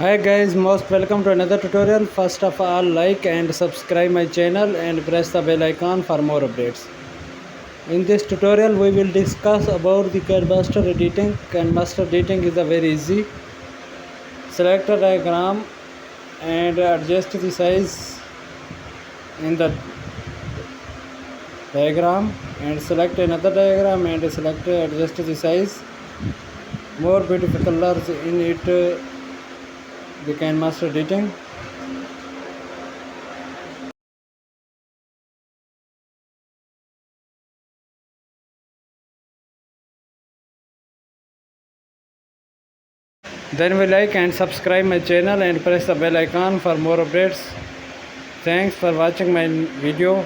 Hi guys, most welcome to another tutorial. First of all, like and subscribe my channel and press the bell icon for more updates. In this tutorial we will discuss about the KineMaster editing. KineMaster editing is a very easy. Select a diagram and adjust the size in the diagram and select another diagram and select adjust the size. More beautiful colors in it, the KineMaster editing. Then we like and subscribe my channel and press the bell icon for more updates. Thanks for watching my video.